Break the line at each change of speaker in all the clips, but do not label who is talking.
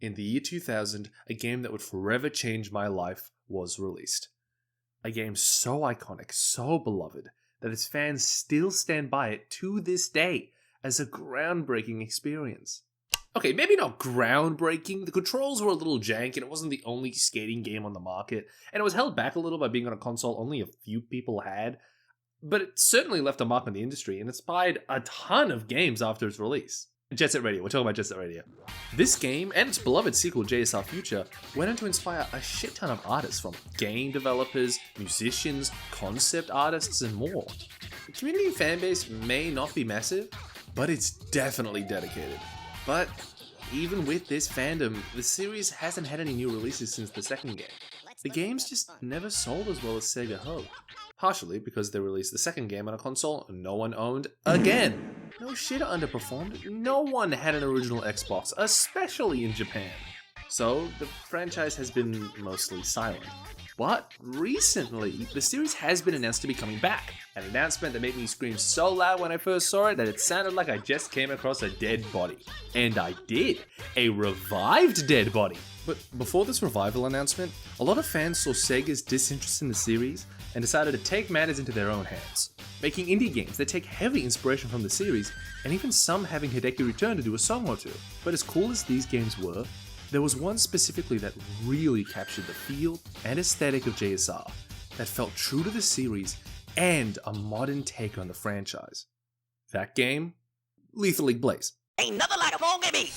in the year 2000, a game that would forever change my life was released. A game so iconic, so beloved, that its fans still stand by it to this day as a groundbreaking experience. Okay, maybe not groundbreaking, the controls were a little jank and it wasn't the only skating game on the market, and it was held back a little by being on a console only a few people had, but it certainly left a mark on the industry and inspired a ton of games after its release. Jet Set Radio, we're talking about Jet Set Radio. This game, and its beloved sequel JSR Future, went on to inspire a shit ton of artists from game developers, musicians, concept artists, and more. The community fanbase may not be massive, but it's definitely dedicated. But even with this fandom, the series hasn't had any new releases since the second game. The games just never sold as well as Sega hoped. Partially because they released the second game on a console no one owned again. No shit underperformed, no one had an original Xbox, especially in Japan. So the franchise has been mostly silent. But recently, the series has been announced to be coming back. An announcement that made me scream so loud when I first saw it that it sounded like I just came across a dead body. And I did. A revived dead body. But before this revival announcement, a lot of fans saw Sega's disinterest in the series and decided to take matters into their own hands, making indie games that take heavy inspiration from the series, and even some having Hideki return to do a song or two. But as cool as these games were, there was one specifically that really captured the feel and aesthetic of JSR, that felt true to the series and a modern take on the franchise. That game? Lethal League Blaze.
Ain't nothing like a phone give me.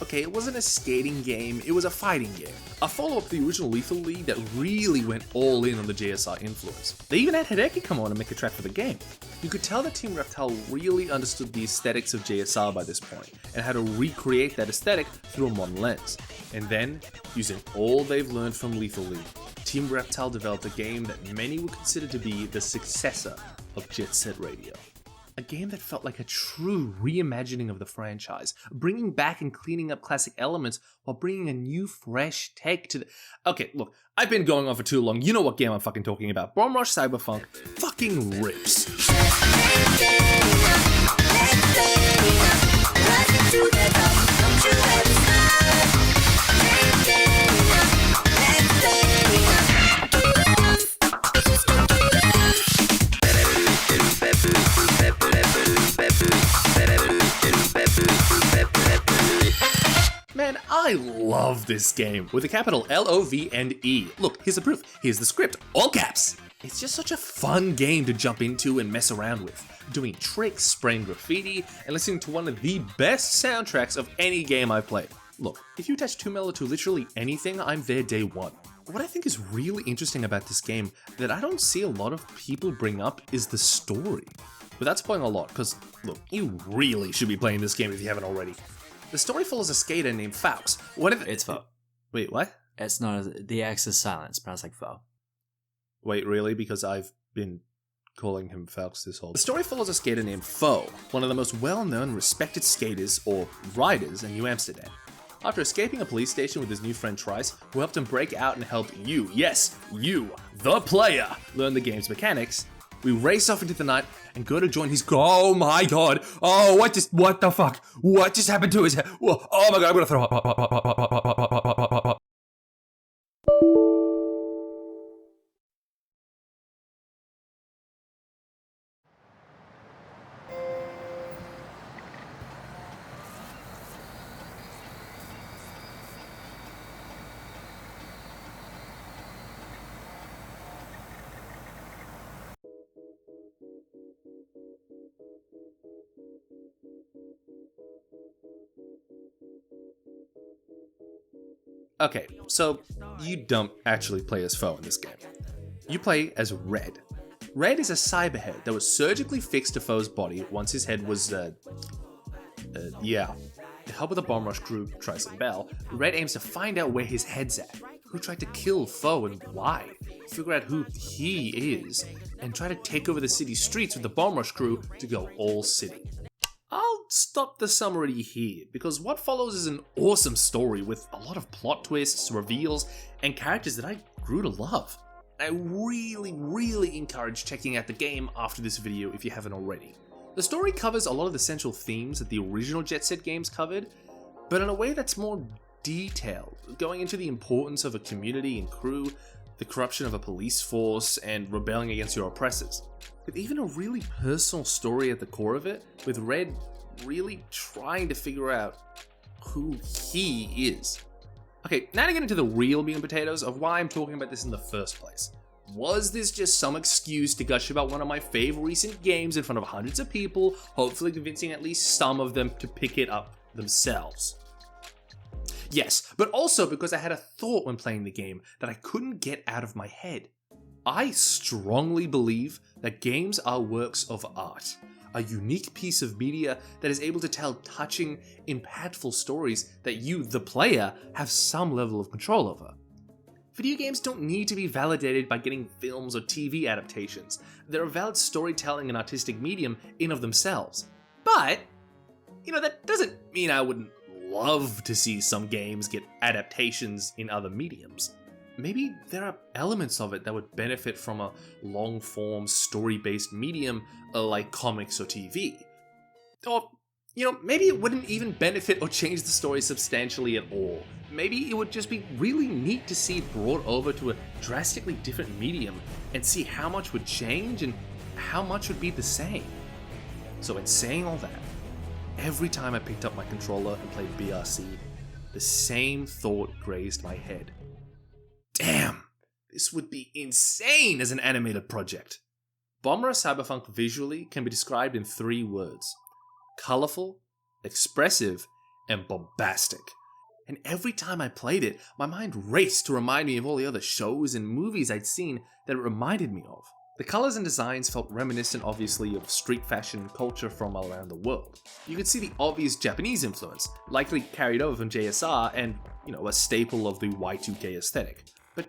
Okay, it wasn't a skating game, it was a fighting game. A follow-up to the original Lethal League that really went all in on the JSR influence. They even had Hideki come on and make a track for the game. You could tell that Team Reptile really understood the aesthetics of JSR by this point, and how to recreate that aesthetic through a modern lens. And then, using all they've learned from Lethal League, Team Reptile developed a game that many would consider to be the successor of Jet Set Radio. A game that felt like a true reimagining of the franchise, bringing back and cleaning up classic elements while bringing a new, fresh take to the... Okay, look, I've been going on for too long. You know what game I'm fucking talking about. Bomb Rush Cyberfunk fucking rips. Man, I love this game, with a capital L-O-V and E. Look, here's the proof, here's the script, all caps. It's just such a fun game to jump into and mess around with, doing tricks, spraying graffiti, and listening to one of the best soundtracks of any game I've played. Look, if you attach 2Mellow to literally anything, I'm there day one. What I think is really interesting about this game that I don't see a lot of people bring up is the story. Without spoiling a lot, because look, you really should be playing this game if you haven't already. The story follows a skater named Faux.
It's Faux.
Wait, what?
It's not, the X is silent, it's pronounced like Faux.
Wait, really? Because I've been calling him Faux this whole... The story follows a skater named Faux, one of the most well-known, respected skaters, or riders, in New Amsterdam. After escaping a police station with his new friend Trice, who helped him break out and help you, yes, you, the player, learn the game's mechanics, we race off into the night and go to join his... Oh my god! Oh, what the fuck? What just happened to his head? Oh my god, I'm gonna throw up. Okay, so you don't actually play as Foe in this game. You play as Red. Red is a cyberhead that was surgically fixed to Foe's body once his head was, yeah. To help with the Bomb Rush crew, Trice and Bell, Red aims to find out where his head's at, who tried to kill Foe and why, figure out who he is, and try to take over the city streets with the Bomb Rush crew to go all city. I'll stop the summary here, because what follows is an awesome story with a lot of plot twists, reveals, and characters that I grew to love. I really encourage checking out the game after this video if you haven't already. The story covers a lot of the central themes that the original Jet Set games covered, but in a way that's more detailed, going into the importance of a community and crew, the corruption of a police force, and rebelling against your oppressors. With even a really personal story at the core of it, with Red really trying to figure out who he is. Okay, now to get into the real meat and potatoes of why I'm talking about this in the first place. Was this just some excuse to gush about one of my favorite recent games in front of hundreds of people, hopefully convincing at least some of them to pick it up themselves? Yes, but also because I had a thought when playing the game that I couldn't get out of my head. I strongly believe that games are works of art, a unique piece of media that is able to tell touching, impactful stories that you, the player, have some level of control over. Video games don't need to be validated by getting films or TV adaptations. They're a valid storytelling and artistic medium in of themselves. But, that doesn't mean I wouldn't love to see some games get adaptations in other mediums. Maybe there are elements of it that would benefit from a long-form, story-based medium like comics or TV. Or, maybe it wouldn't even benefit or change the story substantially at all. Maybe it would just be really neat to see it brought over to a drastically different medium and see how much would change and how much would be the same. So in saying all that, every time I picked up my controller and played BRC, the same thought grazed my head. Damn, this would be insane as an animated project. Bomber Cyberfunk visually can be described in 3 words: colorful, expressive, and bombastic. And every time I played it, my mind raced to remind me of all the other shows and movies I'd seen that it reminded me of. The colors and designs felt reminiscent, obviously, of street fashion culture from all around the world. You could see the obvious Japanese influence, likely carried over from JSR and, a staple of the Y2K aesthetic. But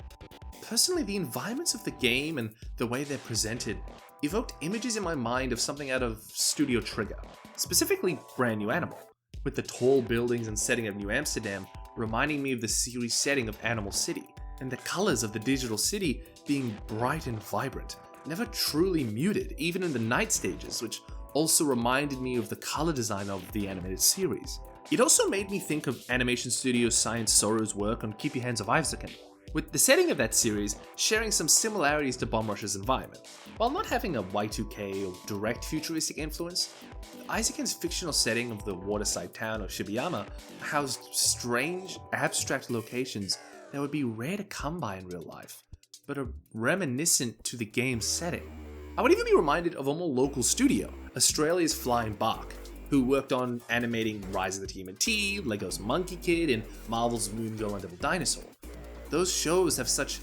personally, the environments of the game and the way they're presented evoked images in my mind of something out of Studio Trigger, specifically Brand New Animal, with the tall buildings and setting of New Amsterdam reminding me of the series setting of Animal City, and the colors of the digital city being bright and vibrant, never truly muted, even in the night stages, which also reminded me of the color design of the animated series. It also made me think of animation studio Science Sorrow's work on Keep Your Hands Off Eizouken, with the setting of that series sharing some similarities to Bomb Rush's environment. While not having a Y2K or direct futuristic influence, Eizouken's fictional setting of the waterside town of Shibayama housed strange, abstract locations that would be rare to come by in real life, but are reminiscent to the game's setting. I would even be reminded of a more local studio, Australia's Flying Bark, who worked on animating Rise of the TMNT, Lego's Monkey Kid, and Marvel's Moon Girl and Devil Dinosaur. Those shows have such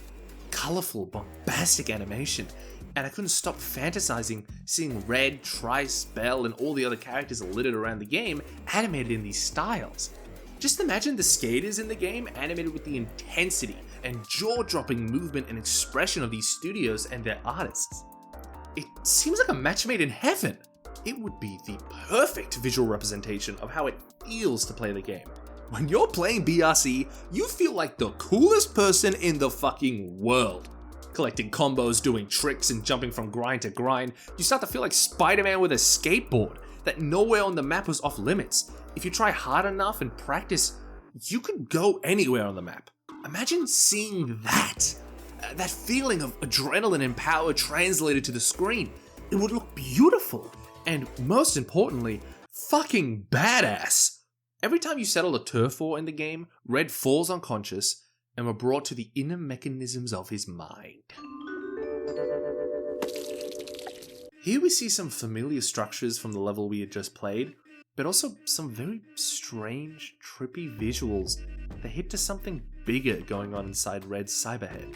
colorful, bombastic animation, and I couldn't stop fantasizing seeing Red, Trice, Belle, and all the other characters littered around the game animated in these styles. Just imagine the skaters in the game animated with the intensity and jaw-dropping movement and expression of these studios and their artists. It seems like a match made in heaven. It would be the perfect visual representation of how it feels to play the game. When you're playing BRC, you feel like the coolest person in the fucking world. Collecting combos, doing tricks, and jumping from grind to grind, you start to feel like Spider-Man with a skateboard, that nowhere on the map was off limits. If you try hard enough and practice, you could go anywhere on the map. Imagine seeing that. That feeling of adrenaline and power translated to the screen. It would look beautiful, and most importantly, fucking badass. Every time you settle a turf war in the game, Red falls unconscious and were brought to the inner mechanisms of his mind. Here we see some familiar structures from the level we had just played, but also some very strange, trippy visuals that hint to something bigger going on inside Red's cyberhead.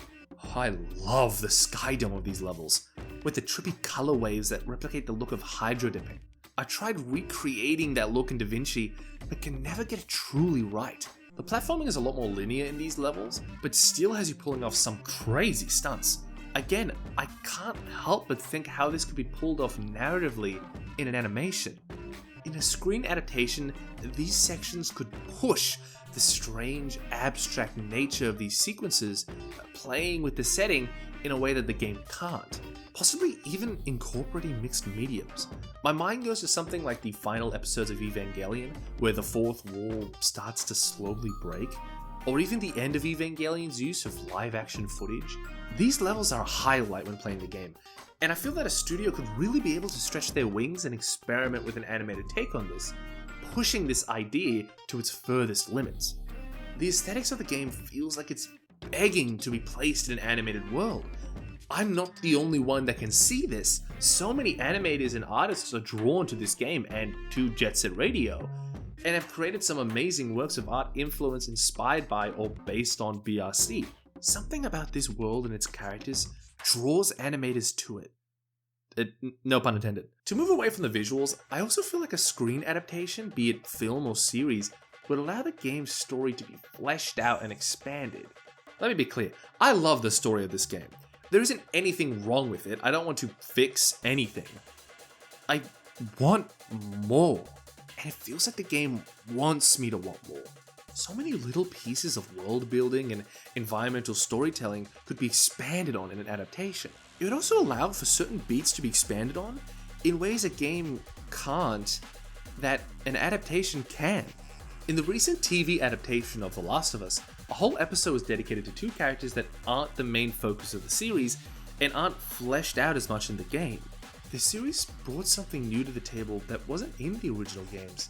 I love the sky dome of these levels, with the trippy color waves that replicate the look of hydro dipping. I tried recreating that look in DaVinci, but can never get it truly right. The platforming is a lot more linear in these levels, but still has you pulling off some crazy stunts. Again, I can't help but think how this could be pulled off narratively in an animation. In a screen adaptation, these sections could push the strange, abstract nature of these sequences, playing with the setting in a way that the game can't, possibly even incorporating mixed mediums. My mind goes to something like the final episodes of Evangelion, where the fourth wall starts to slowly break, or even the end of Evangelion's use of live action footage. These levels are a highlight when playing the game, and I feel that a studio could really be able to stretch their wings and experiment with an animated take on this, pushing this idea to its furthest limits. The aesthetics of the game feels like it's begging to be placed in an animated world. I'm not the only one that can see this. So many animators and artists are drawn to this game and to Jet Set Radio, and have created some amazing works of art inspired by or based on BRC. Something about this world and its characters draws animators to it. No pun intended. To move away from the visuals, I also feel like a screen adaptation, be it film or series, would allow the game's story to be fleshed out and expanded. Let me be clear, I love the story of this game. There isn't anything wrong with it, I don't want to fix anything. I want more, and it feels like the game wants me to want more. So many little pieces of world building and environmental storytelling could be expanded on in an adaptation. It would also allow for certain beats to be expanded on in ways a game can't, that an adaptation can. In the recent TV adaptation of The Last of Us, a whole episode was dedicated to two characters that aren't the main focus of the series and aren't fleshed out as much in the game. The series brought something new to the table that wasn't in the original games,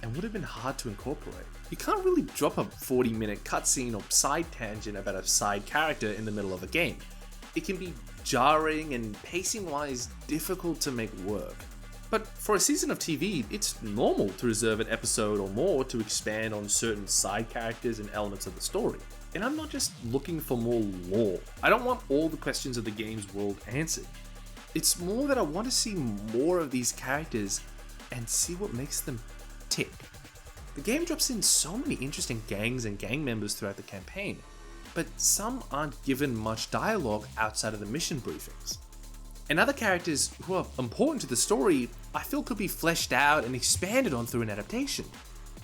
and would have been hard to incorporate. You can't really drop a 40-minute cutscene or side tangent about a side character in the middle of a game. It can be jarring and pacing-wise difficult to make work. But for a season of TV, it's normal to reserve an episode or more to expand on certain side characters and elements of the story. And I'm not just looking for more lore. I don't want all the questions of the game's world answered. It's more that I want to see more of these characters and see what makes them tick. The game drops in so many interesting gangs and gang members throughout the campaign, but some aren't given much dialogue outside of the mission briefings. And other characters who are important to the story, I feel could be fleshed out and expanded on through an adaptation.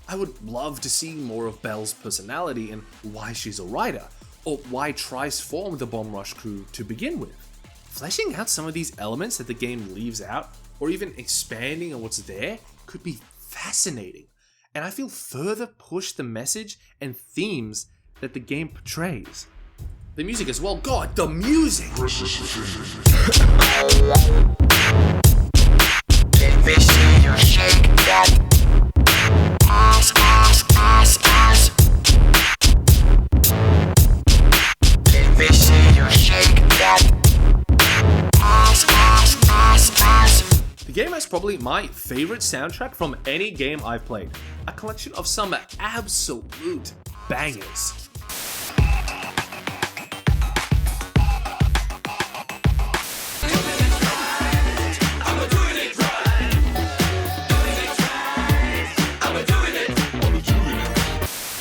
I would love to see more of Belle's personality and why she's a writer, or why Trice formed the Bomb Rush crew to begin with. Fleshing out some of these elements that the game leaves out, or even expanding on what's there, could be fascinating, and I feel further push the message and themes that the game portrays. The music as well, God, the music!
Let me see you shake that ass, ass, ass, ass. Let me see you shake that ass, ass, ass, ass.
The game has probably my favorite soundtrack from any game I've played. A collection of some absolute bangers.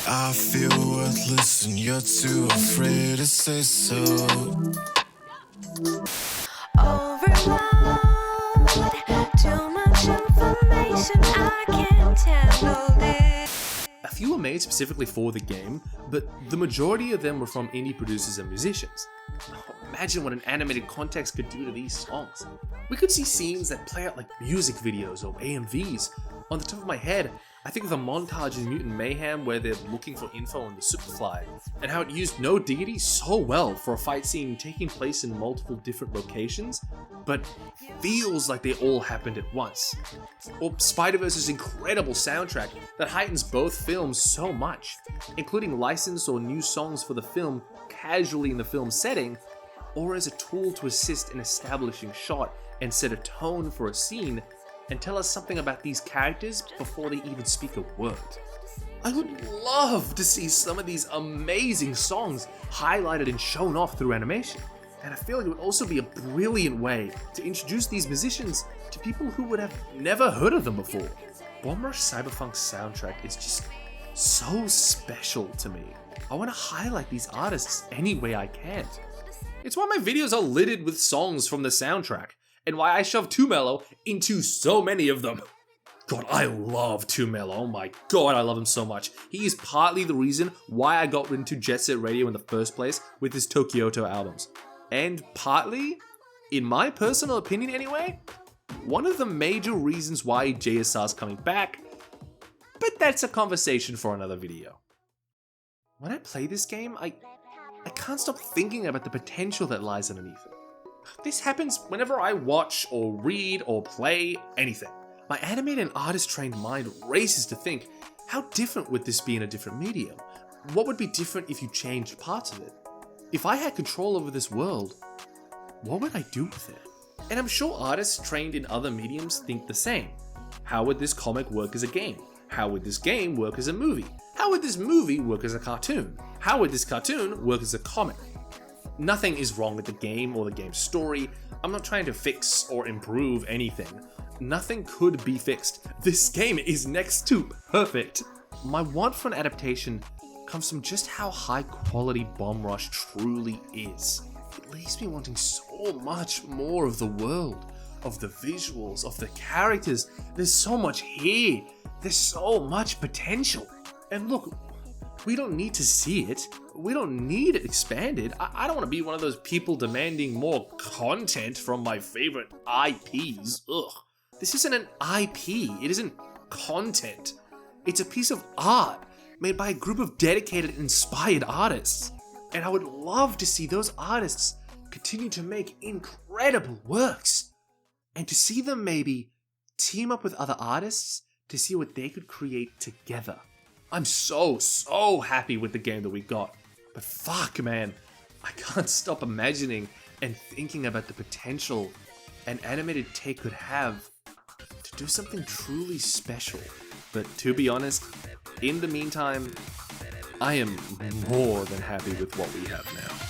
I feel worthless and you're too afraid to say so.
Overload, too much information, I can't handle this.
A few were made specifically for the game, but the majority of them were from indie producers and musicians. Imagine what an animated context could do to these songs. We could see scenes that play out like music videos or AMVs. On the top of my head, I think of the montage in Mutant Mayhem where they're looking for info on the Superfly, and how it used No Diggity so well for a fight scene taking place in multiple different locations, but feels like they all happened at once. Or Spider-Verse's incredible soundtrack that heightens both films so much, including licensed or new songs for the film casually in the film setting, or as a tool to assist in establishing shot and set a tone for a scene and tell us something about these characters before they even speak a word. I would love to see some of these amazing songs highlighted and shown off through animation. And I feel like it would also be a brilliant way to introduce these musicians to people who would have never heard of them before. Bomb Rush Cyberfunk's soundtrack is just so special to me. I want to highlight these artists any way I can. It's why my videos are littered with songs from the soundtrack, and why I shove Tumelo into so many of them. God, I love Tumelo. Oh my god, I love him so much. He is partly the reason why I got into Jet Set Radio in the first place with his Tokyoto albums. And partly, in my personal opinion anyway, one of the major reasons why JSR's coming back, but that's a conversation for another video. When I play this game, I can't stop thinking about the potential that lies underneath it. This happens whenever I watch or read or play anything. My animated and artist-trained mind races to think, how different would this be in a different medium? What would be different if you changed parts of it? If I had control over this world, what would I do with it? And I'm sure artists trained in other mediums think the same. How would this comic work as a game? How would this game work as a movie? How would this movie work as a cartoon? How would this cartoon work as a comic? Nothing is wrong with the game or the game's story. I'm not trying to fix or improve anything. Nothing could be fixed. This game is next to perfect. My want for an adaptation comes from just how high quality Bomb Rush truly is. It leaves me wanting so much more of the world, of the visuals, of the characters. There's so much here. There's so much potential. And look, we don't need to see it. We don't need it expanded. I don't want to be one of those people demanding more content from my favorite IPs. Ugh. This isn't an IP. It isn't content. It's a piece of art made by a group of dedicated, inspired artists. And I would love to see those artists continue to make incredible works. And to see them maybe team up with other artists to see what they could create together. I'm so happy with the game that we got. But fuck, man, I can't stop imagining and thinking about the potential an animated take could have to do something truly special. But to be honest, in the meantime, I am more than happy with what we have now.